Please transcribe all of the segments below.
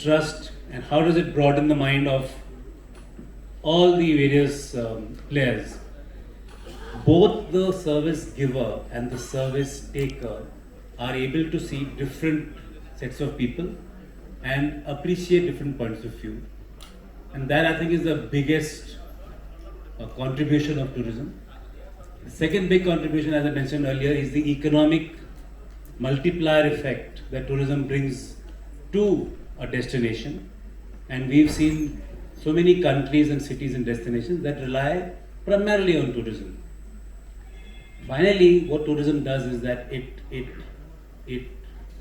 trust and how does it broaden the mind of all the various players? Both the service giver and the service taker are able to see different sets of people and appreciate different points of view. And that, I think, is the biggest contribution of tourism. The second big contribution, as I mentioned earlier, is the economic multiplier effect that tourism brings to a destination. And we've seen so many countries and cities and destinations that rely primarily on tourism. Finally, what tourism does is that it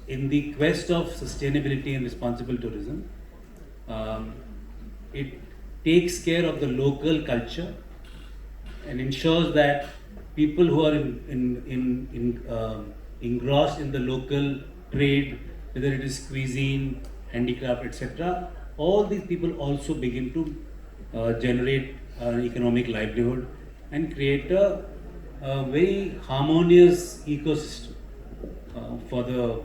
in the quest of sustainability and responsible tourism, it takes care of the local culture and ensures that people who are engrossed in the local trade, whether it is cuisine, handicraft, etc., all these people also begin to generate an economic livelihood and create a very harmonious ecosystem for the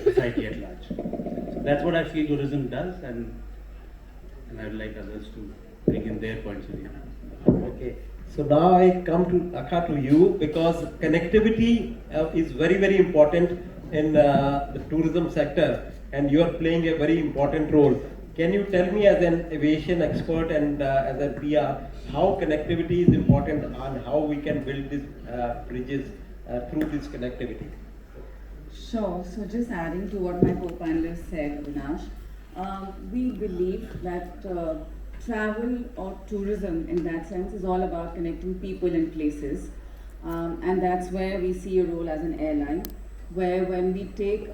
society at large. So that's what I feel tourism does, and I would like others to bring in their points of view. Okay. So now I come to Akha, to you, because connectivity is very, very important in the tourism sector, and you are playing a very important role. Can you tell me, as an aviation expert and as a PR, how connectivity is important and how we can build these bridges through this connectivity? Sure. So just adding to what my co-panelist said, Avinash, we believe that travel or tourism in that sense is all about connecting people and places, and that's where we see a role as an airline, where when we take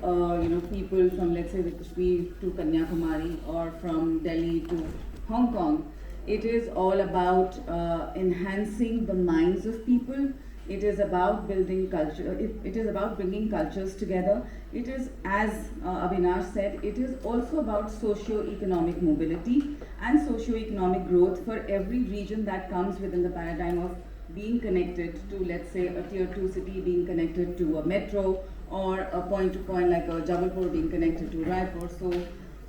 people from, let's say, Kashmir to Kanyakumari or from Delhi to Hong Kong, it is all about enhancing the minds of people. It is about building culture. It is about bringing cultures together. It is, as Avinash said, it is also about socio-economic mobility and socio-economic growth for every region that comes within the paradigm of being connected to, let's say, a tier 2 city being connected to a metro, or a point-to-point like a Jabalpur being connected to Raipur. So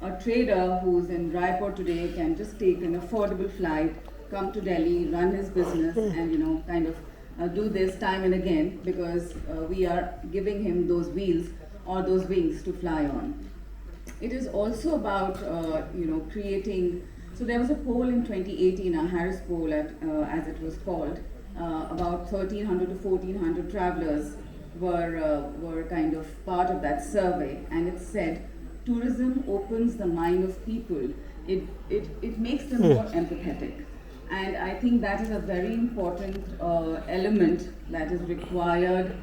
a trader who's in Raipur today can just take an affordable flight, come to Delhi, run his business, and kind of do this time and again, because we are giving him those wheels or those wings to fly on. It is also about creating. So there was a poll in 2018, a Harris poll, as it was called. About 1,300 to 1,400 travelers were kind of part of that survey, and it said tourism opens the mind of people. It makes them more empathetic. And I think that is a very important element that is required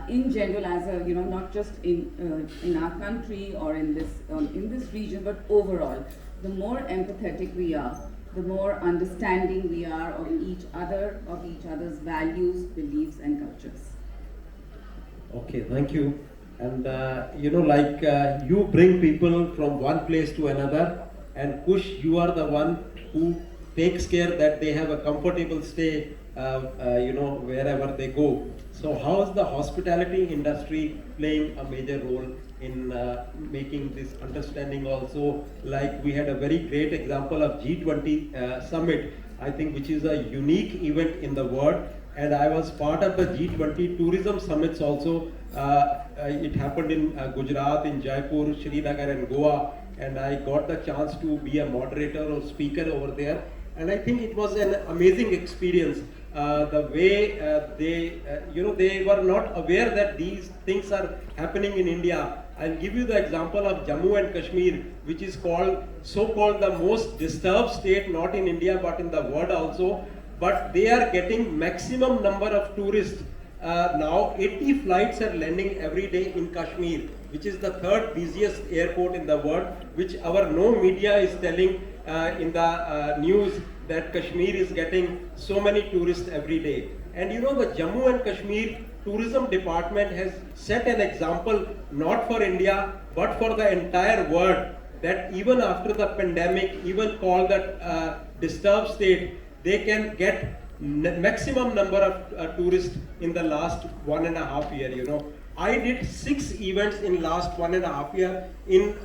in general, as a not just in our country or in this region, but overall. The more empathetic we are, the more understanding we are of each other's values, beliefs, and cultures. Okay, thank you. And you bring people from one place to another, and Kush, you are the one who takes care that they have a comfortable stay, wherever they go. So how is the hospitality industry playing a major role in making this understanding also? Like, we had a very great example of G20 summit, I think, which is a unique event in the world. And I was part of the G20 tourism summits also. It happened in Gujarat, in Jaipur, Srinagar, and Goa. And I got the chance to be a moderator or speaker over there. And I think it was an amazing experience. The way they were not aware that these things are happening in India. I'll give you the example of Jammu and Kashmir, which is so-called the most disturbed state, not in India but in the world also. But they are getting maximum number of tourists. Now 80 flights are landing every day in Kashmir, which is the third busiest airport in the world, which our no media is telling in the news that Kashmir is getting so many tourists every day. And the Jammu and Kashmir tourism department has set an example not for India but for the entire world, that even after the pandemic, even called the disturbed state, they can get maximum number of tourists in the last 1.5 years. I did 6 events in last 1.5 year in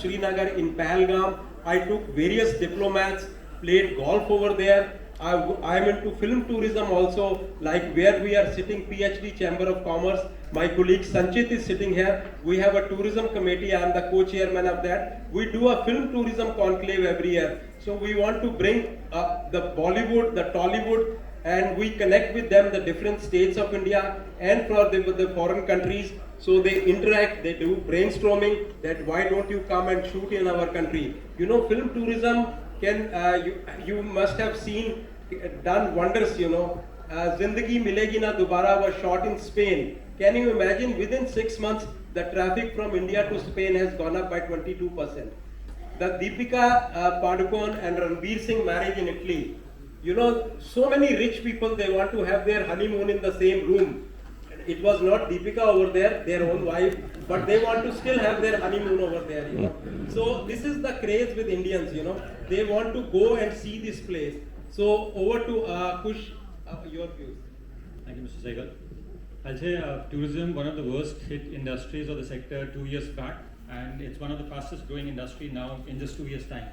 Srinagar, in Pahalgam. I took various diplomats, played golf over there. I am into film tourism also, like where we are sitting, PhD Chamber of Commerce. My colleague Sanchit is sitting here. We have a tourism committee. I am the co-chairman of that. We do a film tourism conclave every year. So we want to bring the Bollywood, the Tollywood, and we connect with them, the different states of India and for the foreign countries. So they interact, they do brainstorming that why don't you come and shoot in our country. You know, film tourism can, you must have seen, done wonders, you know. Zindagi Milegi Na Dobara was shot in Spain. Can you imagine, within 6 months, the traffic from India to Spain has gone up by 22%. The Deepika Padukone and Ranveer Singh marriage in Italy, you know, so many rich people, they want to have their honeymoon in the same room. It was not Deepika over there, their own wife, but they want to still have their honeymoon over there, you know. So this is the craze with Indians, you know. They want to go and see this place. So over to Kush, your views. Thank you, Mr. Sehgal. I'll say tourism, one of the worst hit industries of the sector 2 years back, and it's one of the fastest growing industry now in just 2 years' time.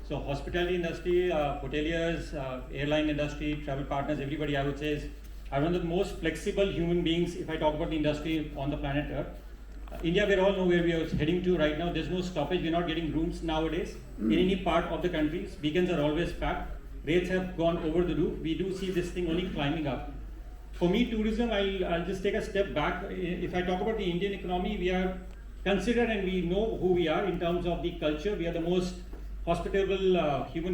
So hospitality industry, hoteliers, airline industry, travel partners, everybody I would say are one of the most flexible human beings if I talk about the industry on the planet Earth. India, we all know where we are heading to right now. There's no stoppage. We're not getting rooms nowadays in any part of the country. Weekends are always packed. Rates have gone over the roof. We do see this thing only climbing up. For me, tourism, I'll just take a step back. If I talk about the Indian economy, we are considered and we know who we are in terms of the culture. We are the most hospitable human